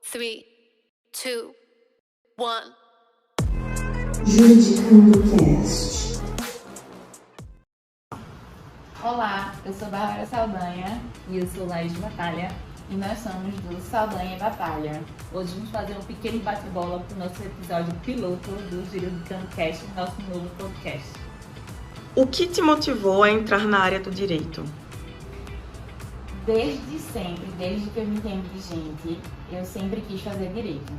3, 2, 1. Juridicando Cast. Olá, eu sou Bárbara Saldanha E eu sou Laís Batalha. e nós somos do Saldanha Batalha. Hoje vamos fazer um pequeno bate-bola para o nosso episódio piloto do Juridicando Cast, nosso novo podcast. O que te motivou a entrar na área do direito? Desde sempre, desde que eu me entendo de gente, eu sempre quis fazer direito.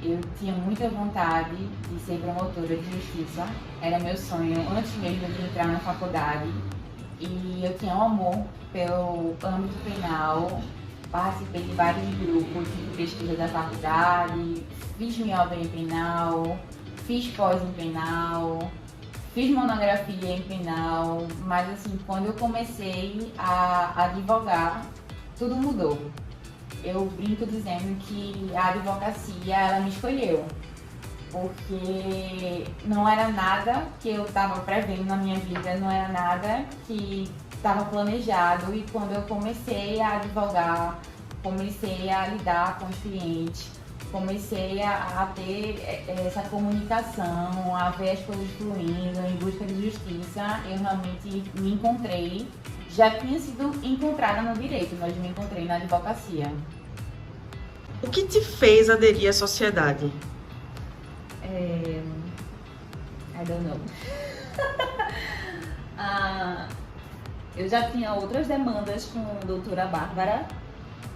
Eu tinha muita vontade de ser promotora de justiça, era meu sonho antes mesmo de entrar na faculdade. E eu tinha um amor pelo âmbito penal, participei de vários grupos de pesquisa da faculdade, fiz minha obra em penal, fiz pós em penal, fiz monografia em penal, mas assim, quando eu comecei a advogar, tudo mudou. Eu brinco dizendo que a advocacia, ela me escolheu, porque não era nada que eu estava prevendo na minha vida, não era nada que estava planejado, e quando eu comecei a advogar, comecei a lidar com os clientes, comecei a ter essa comunicação, a ver as coisas fluindo em busca de justiça, eu realmente me encontrei. Já tinha sido encontrada no direito, mas me encontrei na advocacia. O que te fez aderir à sociedade? I don't know. Eu já tinha outras demandas com a doutora Bárbara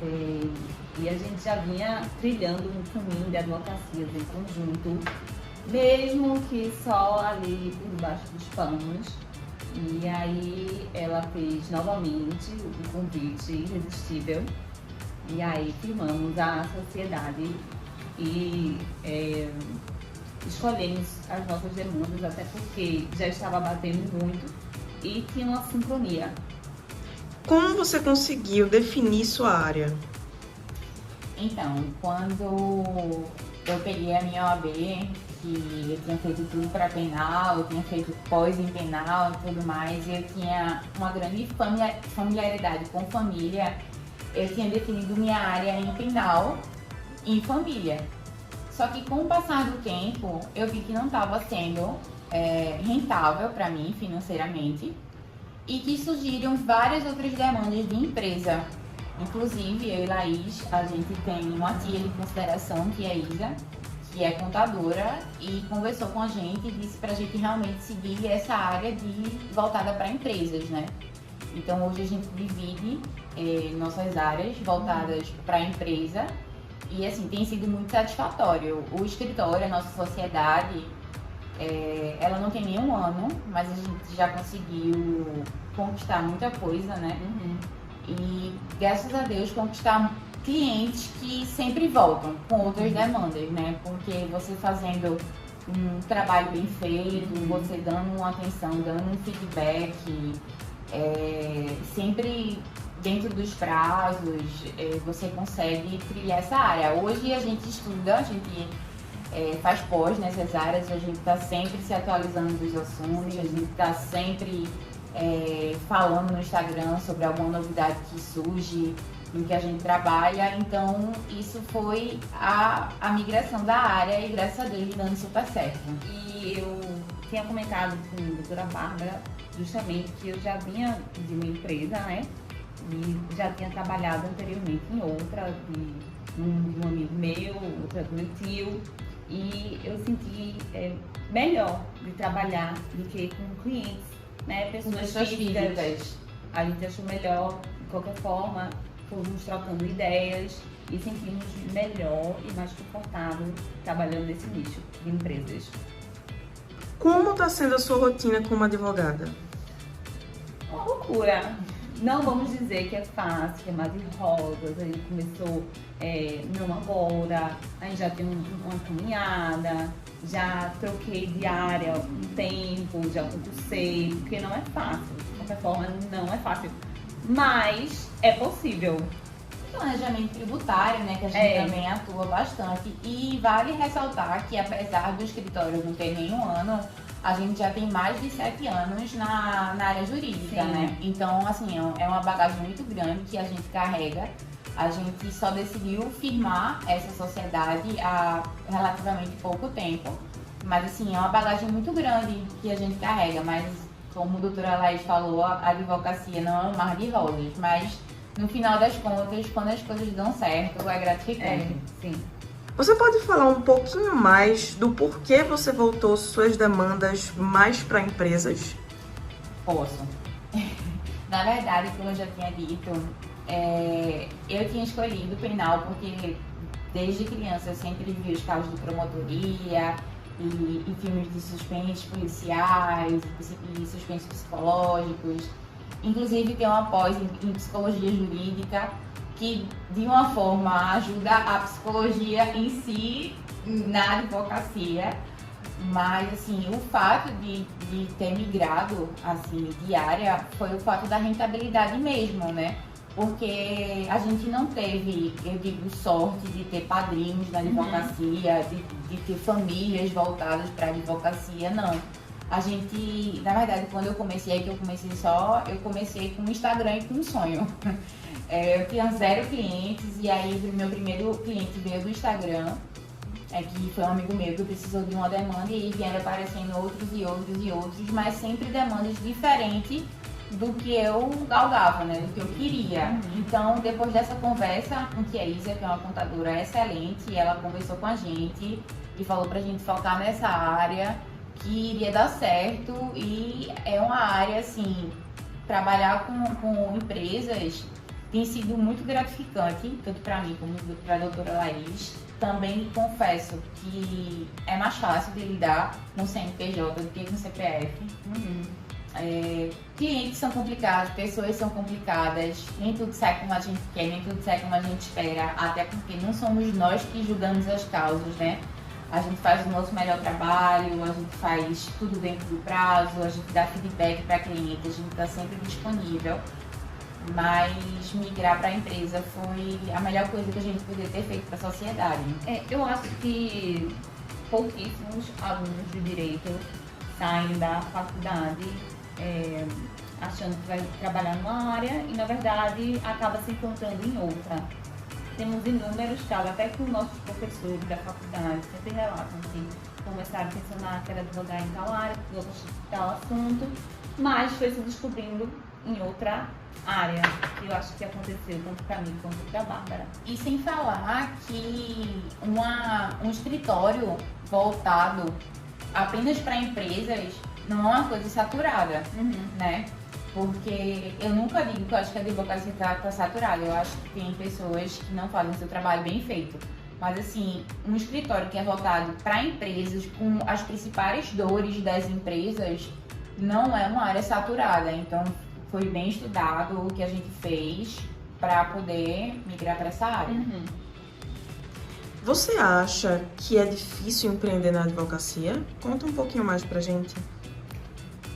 e a gente já vinha trilhando um caminho de advocacia em conjunto, mesmo que só ali por debaixo dos panos. E aí ela fez novamente o convite irresistível e aí firmamos a sociedade e escolhemos as nossas demandas, até porque já estava batendo muito e tinha uma sincronia. Como você conseguiu definir sua área? Então, quando eu peguei a minha OAB, que eu tinha feito tudo para penal, eu tinha feito pós em penal e tudo mais, eu tinha uma grande familiaridade com família, eu tinha definido minha área em penal e em família. Só que com o passar do tempo, eu vi que não estava sendo rentável para mim financeiramente e que surgiram várias outras demandas de empresa. Inclusive, eu e Laís, a gente tem uma tia de consideração, que é a Isa, que é contadora, e conversou com a gente e disse pra gente realmente seguir essa área voltada para empresas, né? Então, hoje a gente divide nossas áreas voltadas para a empresa e, assim, tem sido muito satisfatório. O escritório, a nossa sociedade, ela não tem nem um ano, mas a gente já conseguiu conquistar muita coisa, né? E, graças a Deus, conquistar clientes que sempre voltam com outras demandas, né? Porque você fazendo um trabalho bem feito, você dando uma atenção, dando um feedback, sempre dentro dos prazos, você consegue trilhar essa área. Hoje a gente estuda, a gente faz pós nessas áreas, a gente está sempre se atualizando dos assuntos, a gente está sempre falando no Instagram sobre alguma novidade que surge, em que a gente trabalha. Então isso foi a migração da área e, graças a Deus, dando super certo. E eu tinha comentado com a doutora Bárbara justamente que eu já vinha de uma empresa, né? E já tinha trabalhado anteriormente em outra, de um amigo meu, outra do meu tio. E eu senti melhor de trabalhar do que com clientes, né? Pessoas físicas. A gente achou melhor, de qualquer forma, fomos trocando ideias e sentimos melhor e mais confortável trabalhando nesse nicho de empresas. Como está sendo a sua rotina como advogada? Uma loucura. Não vamos dizer que é fácil, que é mais de rosas. A gente começou não agora, a gente já tem uma caminhada, já troquei de área um tempo, já concursei, porque não é fácil. De qualquer forma, não é fácil. Mas é possível. Planejamento tributário, né, que a gente também atua bastante. E vale ressaltar que, apesar do escritório não ter nenhum ano, a gente já tem mais de 7 anos na área jurídica, Sim. né? Então, assim, é uma bagagem muito grande que a gente carrega A gente só decidiu firmar essa sociedade há relativamente pouco tempo, mas assim, é uma bagagem muito grande que a gente carrega, mas como a doutora Laís falou, a advocacia não é um mar de rosas, mas no final das contas, quando as coisas dão certo, é gratificante. Sim. Você pode falar um pouquinho mais do porquê você voltou suas demandas mais para empresas? Posso. Na verdade, como eu já tinha dito, eu tinha escolhido o penal porque desde criança eu sempre vi os casos de promotoria e filmes de suspense policiais e suspense psicológicos. Inclusive tem uma pós em psicologia jurídica que de uma forma ajuda a psicologia em si na advocacia. Mas assim, o fato de ter migrado assim, de área foi o fato da rentabilidade mesmo, né? Porque a gente não teve, eu digo, sorte de ter padrinhos na advocacia, de ter famílias voltadas para a advocacia, não. A gente, na verdade, quando eu comecei com um Instagram e com um sonho. Eu tinha 0 clientes e aí o meu primeiro cliente veio do Instagram, que foi um amigo meu que precisou de uma demanda e aí vieram aparecendo outros, mas sempre demandas diferentes do que eu galgava, né, do que eu queria. Então, depois dessa conversa com a Isa, que é uma contadora excelente, ela conversou com a gente e falou pra gente focar nessa área, que iria dar certo e é uma área, assim, trabalhar com empresas tem sido muito gratificante, tanto para mim como para a doutora Laís. Também confesso que é mais fácil de lidar com CNPJ do que com CPF. Clientes são complicados, pessoas são complicadas, nem tudo sai como a gente quer, nem tudo sai como a gente espera, até porque não somos nós que julgamos as causas, né? A gente faz o nosso melhor trabalho, a gente faz tudo dentro do prazo, a gente dá feedback para cliente, a gente está sempre disponível. Mas migrar para a empresa foi a melhor coisa que a gente poderia ter feito para a sociedade. Eu acho que pouquíssimos alunos de direito saem da faculdade achando que vai trabalhar numa área e, na verdade, acaba se encontrando em outra. Temos inúmeros casos, até com nossos professores da faculdade, sempre relatam que começaram a pensar que era advogar em tal área, outros tal assunto, mas foi se descobrindo em outra área, que eu acho que aconteceu tanto para mim quanto para a Bárbara. E sem falar que um escritório voltado apenas para empresas não é uma coisa saturada, né? Porque eu nunca digo que eu acho que a advocacia está saturada, eu acho que tem pessoas que não fazem o seu trabalho bem feito. Mas assim, um escritório que é voltado para empresas, com as principais dores das empresas, não é uma área saturada. Então foi bem estudado o que a gente fez para poder migrar para essa área. Você acha que é difícil empreender na advocacia? Conta um pouquinho mais pra gente.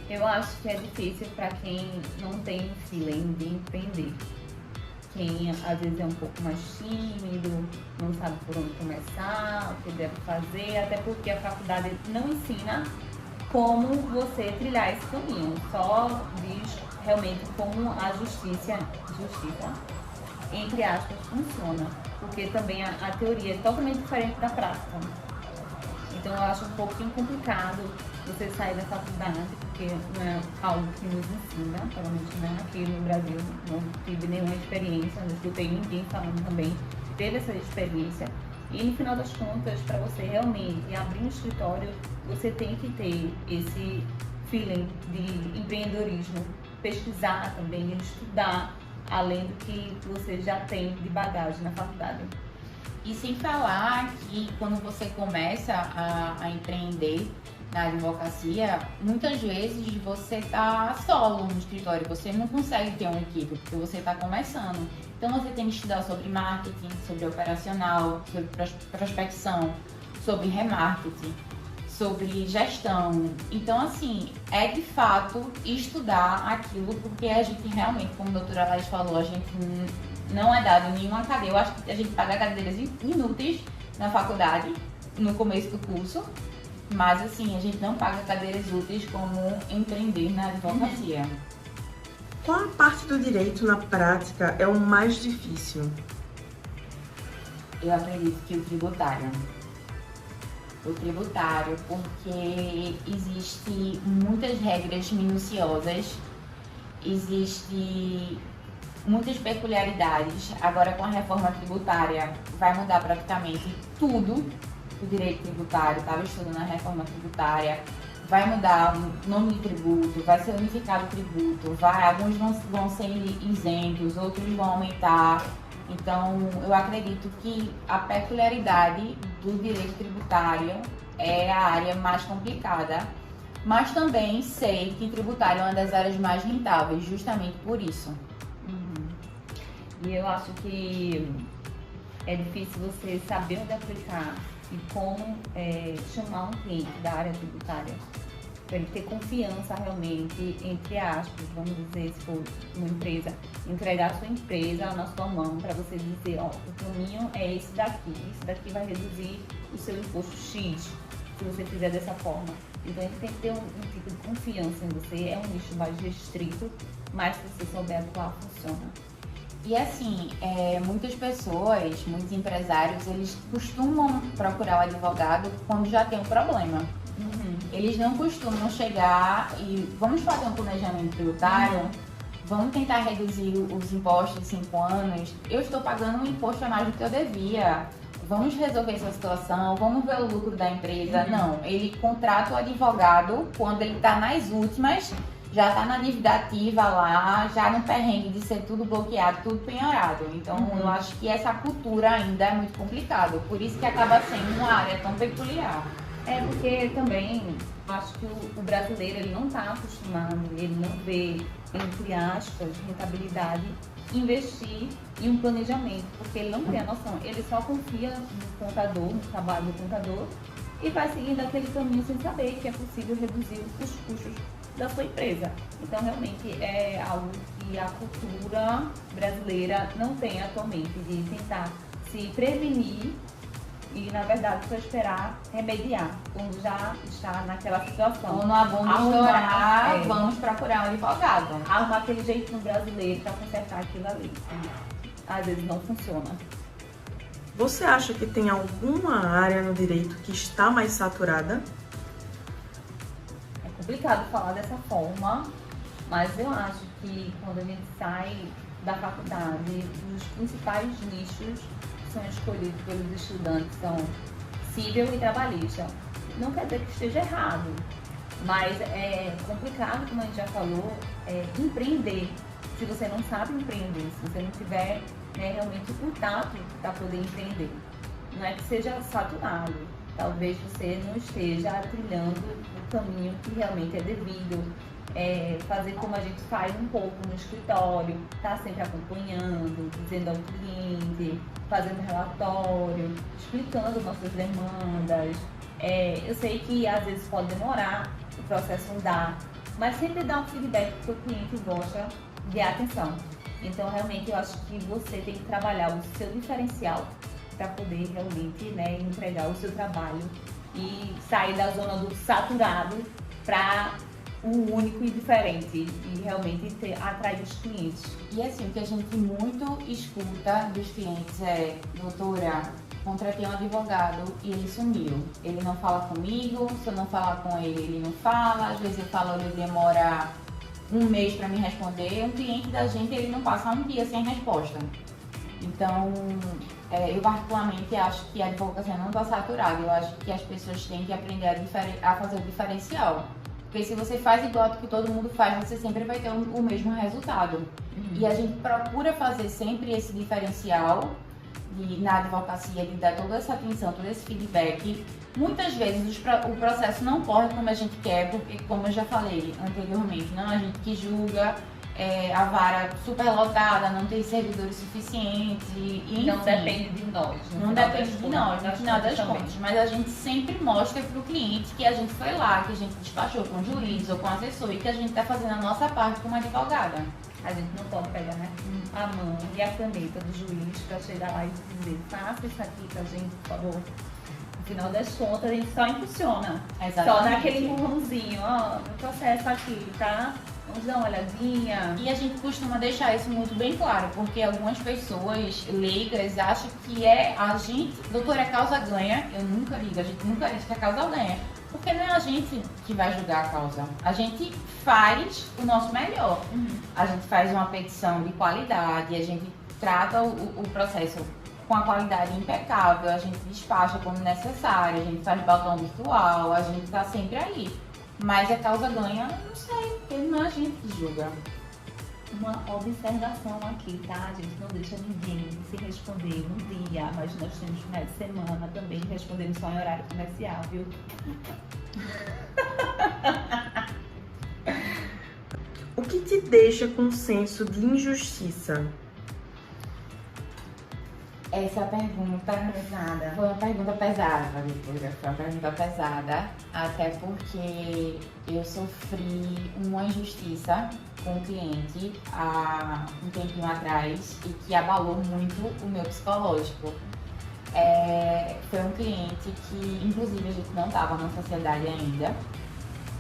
Eu acho que é difícil para quem não tem feeling de empreender. Quem às vezes é um pouco mais tímido, não sabe por onde começar, o que deve fazer, até porque a faculdade não ensina como você trilhar esse caminho, só diz realmente como a justiça, entre aspas, funciona, porque também a teoria é totalmente diferente da prática. Então eu acho um pouquinho complicado você sair da faculdade, porque não é algo que nos ensina, pelo menos né? Aqui no Brasil não tive nenhuma experiência, não escutei ninguém falando também que teve essa experiência. E no final das contas, para você realmente abrir um escritório, você tem que ter esse feeling de empreendedorismo, pesquisar também, estudar, além do que você já tem de bagagem na faculdade. E sem falar que quando você começa a empreender na advocacia, muitas vezes você está solo no escritório, você não consegue ter uma equipe, porque você está começando. Então você tem que estudar sobre marketing, sobre operacional, sobre prospecção, sobre remarketing, sobre gestão. Então, assim, é de fato estudar aquilo, porque a gente realmente, como a doutora Laís falou, a gente não é dado nenhuma cadeira. Eu acho que a gente paga cadeiras inúteis na faculdade, no começo do curso, mas, assim, a gente não paga cadeiras úteis como empreender na advocacia. Qual a parte do direito na prática é o mais difícil? Eu acredito que o tributário. O tributário, porque existe muitas regras minuciosas, existe muitas peculiaridades. Agora, com a reforma tributária, vai mudar praticamente tudo o direito tributário. Estava estudando a reforma tributária, vai mudar o nome de tributo, vai ser unificado o tributo, alguns vão ser isentos, outros vão aumentar. Então, eu acredito que a peculiaridade do direito tributário é a área mais complicada, mas também sei que tributário é uma das áreas mais rentáveis, justamente por isso. E eu acho que é difícil você saber onde aplicar e como chamar um cliente da área tributária, para ele ter confiança realmente, entre aspas, vamos dizer, se for uma empresa, entregar a sua empresa na sua mão para você dizer, ó, o caminho é esse daqui vai reduzir o seu imposto X, se você fizer dessa forma. Então ele tem que ter um tipo de confiança em você, é um nicho mais restrito, mas se você souber atuar, funciona. E assim, muitas pessoas, muitos empresários, eles costumam procurar o advogado quando já tem um problema. Eles não costumam chegar e vamos fazer um planejamento tributário, vamos tentar reduzir os impostos de 5 anos, eu estou pagando um imposto a mais do que eu devia, vamos resolver essa situação, vamos ver o lucro da empresa. Não, ele contrata o advogado quando ele está nas últimas, já está na dívida ativa lá, já no perrengue de ser tudo bloqueado, tudo penhorado. Então, eu acho que essa cultura ainda é muito complicado, por isso que acaba sendo uma área tão peculiar. É porque também acho que o brasileiro ele não está acostumado, ele não vê, entre aspas, rentabilidade, investir em um planejamento, porque ele não tem a noção, ele só confia no contador, no trabalho do contador e vai seguindo aquele caminho sem saber que é possível reduzir os custos da sua empresa. Então realmente é algo que a cultura brasileira não tem atualmente, de tentar se prevenir e, na verdade, só esperar remediar quando já está naquela situação. Quando a bomba estourar, vamos procurar um advogado. Arrumar aquele jeitinho brasileiro para consertar aquilo ali. Às vezes não funciona. Você acha que tem alguma área no direito que está mais saturada? É complicado falar dessa forma, mas eu acho que quando a gente sai da faculdade, os principais nichos são escolhidos pelos estudantes são civil e trabalhista. Não quer dizer que esteja errado, mas é complicado, como a gente já falou, empreender. Se você não sabe empreender, se você não tiver realmente o tato para poder empreender. Não é que seja saturado, talvez você não esteja trilhando o caminho que realmente é devido. Fazer como a gente faz um pouco no escritório, tá sempre acompanhando, dizendo ao cliente, fazendo relatório, explicando nossas demandas. Eu sei que às vezes pode demorar, o processo andar, mas sempre dá um feedback que o cliente gosta de atenção. Então realmente eu acho que você tem que trabalhar o seu diferencial para poder realmente entregar o seu trabalho e sair da zona do saturado para o único e diferente e realmente atrair os clientes. E assim, o que a gente muito escuta dos clientes é: doutora, contratei um advogado e ele sumiu. Ele não fala comigo, se eu não falar com ele, ele não fala. Às vezes eu falo, ele demora um mês para me responder. Um cliente da gente, ele não passa um dia sem resposta. Então, eu particularmente acho que a advocacia não está saturada. Eu acho que as pessoas têm que aprender a fazer o diferencial. Porque se você faz igual que todo mundo faz, você sempre vai ter o mesmo resultado. E a gente procura fazer sempre esse diferencial na advocacia, de dar toda essa atenção, todo esse feedback. Muitas vezes o processo não corre como a gente quer, porque, como eu já falei anteriormente, não é a gente que julga, a vara superlotada, não tem servidores suficientes. E não depende de nós. Não depende de nós, no final das contas. Mas a gente sempre mostra para o cliente que a gente foi lá, que a gente despachou com o juiz ou com o assessor e que a gente está fazendo a nossa parte como advogada. A gente não pode pegar a mão e a caneta do juiz para chegar lá e dizer: faça isso aqui pra gente, por favor. No final das contas, a gente só impulsiona. Exatamente. Só dá aquele empurrãozinho, ó, no processo aqui, tá? vamos dar uma olhadinha. E a gente costuma deixar isso muito bem claro, porque algumas pessoas leigas acham que é a gente, doutora, a causa ganha. Eu nunca digo, a gente nunca diz que a causa ganha. Porque não é a gente que vai julgar a causa. A gente faz o nosso melhor. A gente faz uma petição de qualidade, a gente trata o processo com a qualidade impecável, a gente despacha quando necessário, a gente faz balcão virtual, a gente tá sempre aí. Mas a causa ganha, não sei, porque não é a gente que julga. Uma observação aqui, tá? A gente não deixa ninguém se responder no dia, mas nós temos finais de semana também, respondendo só em horário comercial, viu? O que te deixa com um senso de injustiça? Essa pergunta Pesada. foi uma pergunta pesada, Vitória. Foi uma pergunta pesada, até porque eu sofri uma injustiça com um cliente há um tempinho atrás e que abalou muito o meu psicológico. Foi um cliente que, inclusive, a gente não estava na sociedade ainda.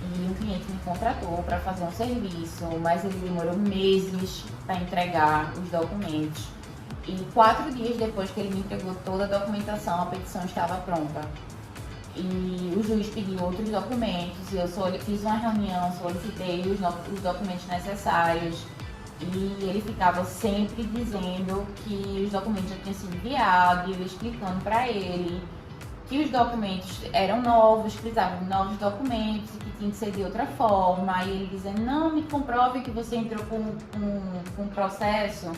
E um cliente me contratou para fazer um serviço, mas ele demorou meses para entregar os documentos. E 4 dias depois que ele me entregou toda a documentação, a petição estava pronta. E o juiz pediu outros documentos, e eu fiz uma reunião, solicitei os documentos necessários. E ele ficava sempre dizendo que os documentos já tinham sido enviados, e eu explicando para ele que os documentos eram novos, precisavam de novos documentos e que tinha que ser de outra forma. E ele dizendo, não, me comprove que você entrou com um processo.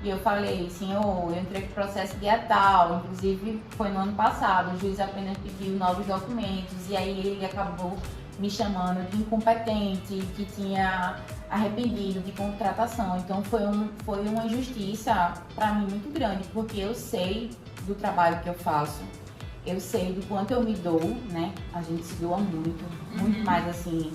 E eu falei, senhor, eu entrei com o processo dia tal, inclusive foi no ano passado, o juiz apenas pediu novos documentos e aí ele acabou me chamando de incompetente, que tinha arrependido de contratação. Então foi uma injustiça para mim muito grande, porque eu sei do trabalho que eu faço, eu sei do quanto eu me dou, né? A gente se doa muito, muito mais assim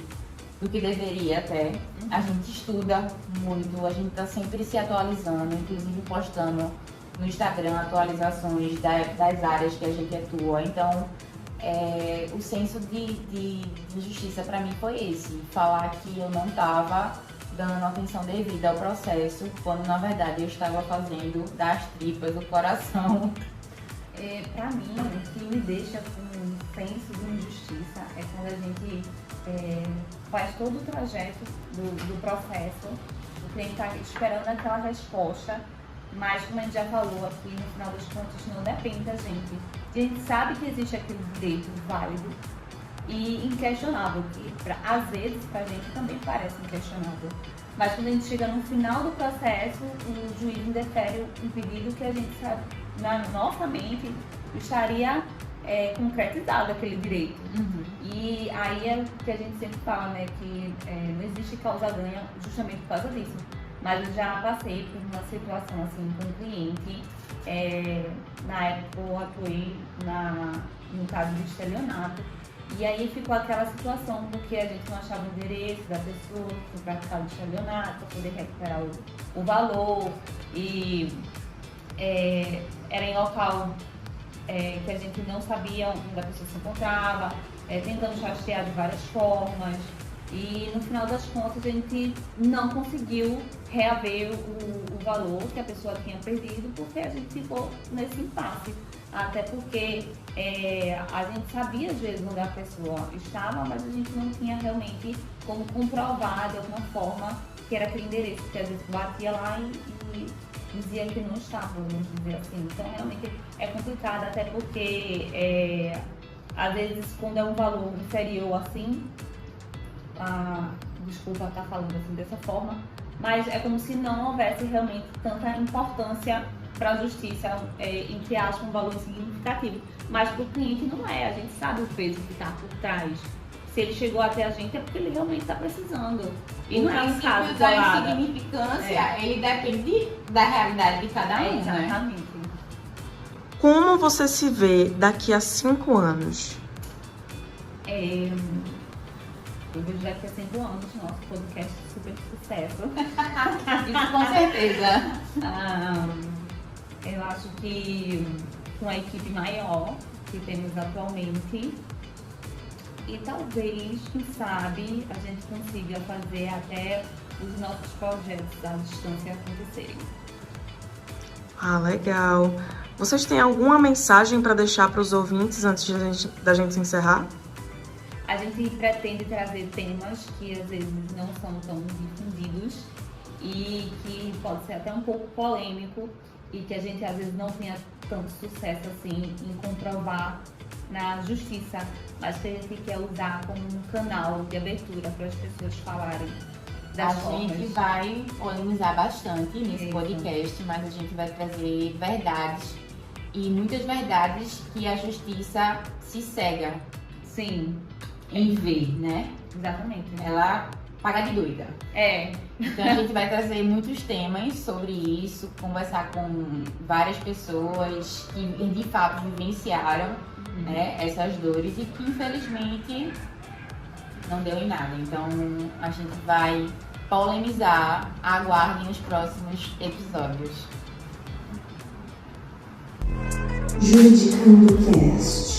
do que deveria até. A gente estuda muito, a gente tá sempre se atualizando, inclusive postando no Instagram atualizações das áreas que a gente atua. Então, o senso de justiça para mim foi esse, falar que eu não estava dando atenção devida ao processo, quando na verdade eu estava fazendo das tripas do coração. Para mim, o que me deixa com um senso de injustiça é quando a gente faz todo o trajeto do processo, o cliente está esperando aquela resposta, mas como a gente já falou aqui, no final das contas não depende da gente. A gente sabe que existe aquele direito válido e inquestionável, que às vezes pra gente também parece inquestionável. Mas quando a gente chega no final do processo, o juiz indefere um pedido que a gente sabe, na nossa mente, estaria concretizado aquele direito. E aí é o que a gente sempre fala, né, que não existe causa-ganha justamente por causa disso. Mas eu já passei por uma situação assim com um cliente, na época eu atuei no caso de estelionato, e aí ficou aquela situação porque a gente não achava o endereço da pessoa que foi praticado o estelionato para poder recuperar o valor, e era em local que a gente não sabia onde a pessoa se encontrava, tentando rastrear de várias formas, e no final das contas a gente não conseguiu reaver o valor que a pessoa tinha perdido, porque a gente ficou nesse impasse. Até porque a gente sabia às vezes onde a pessoa estava, mas a gente não tinha realmente como comprovar de alguma forma que era aquele endereço, que às vezes batia lá e dizia que não estava, vamos dizer assim. Então realmente é complicado, até porque às vezes quando é um valor inferior assim, desculpa estar falando assim dessa forma, mas é como se não houvesse realmente tanta importância para a justiça, em que acha um valor significativo. Mas para o cliente não é, a gente sabe o peso que está por trás. Se ele chegou até a gente é porque ele realmente está precisando. E não é um caso da isolado. insignificância, ele depende da realidade de cada um, né? Exatamente. Como você se vê daqui a 5 anos? Eu vejo daqui a 5 anos nosso podcast super sucesso. Isso com certeza. Eu acho que com a equipe maior que temos atualmente, e talvez, quem sabe, a gente consiga fazer até os nossos projetos à distância acontecerem. Ah, legal. Vocês têm alguma mensagem para deixar para os ouvintes antes da gente encerrar? A gente pretende trazer temas que às vezes não são tão difundidos e que pode ser até um pouco polêmico e que a gente às vezes não tenha tanto sucesso assim em comprovar na justiça, mas que a gente quer usar como um canal de abertura para as pessoas falarem A das formas. gente vai polemizar bastante nesse Isso. podcast, mas a gente vai trazer verdades e muitas verdades que a justiça se cega Sim, em ver, né? exatamente. Ela paga de doida. É, Então a gente vai trazer muitos temas sobre isso, conversar com várias pessoas que de fato vivenciaram, né, essas dores e que infelizmente não deu em nada. Então a gente vai polemizar, aguardem os próximos episódios. Juridicando Cast.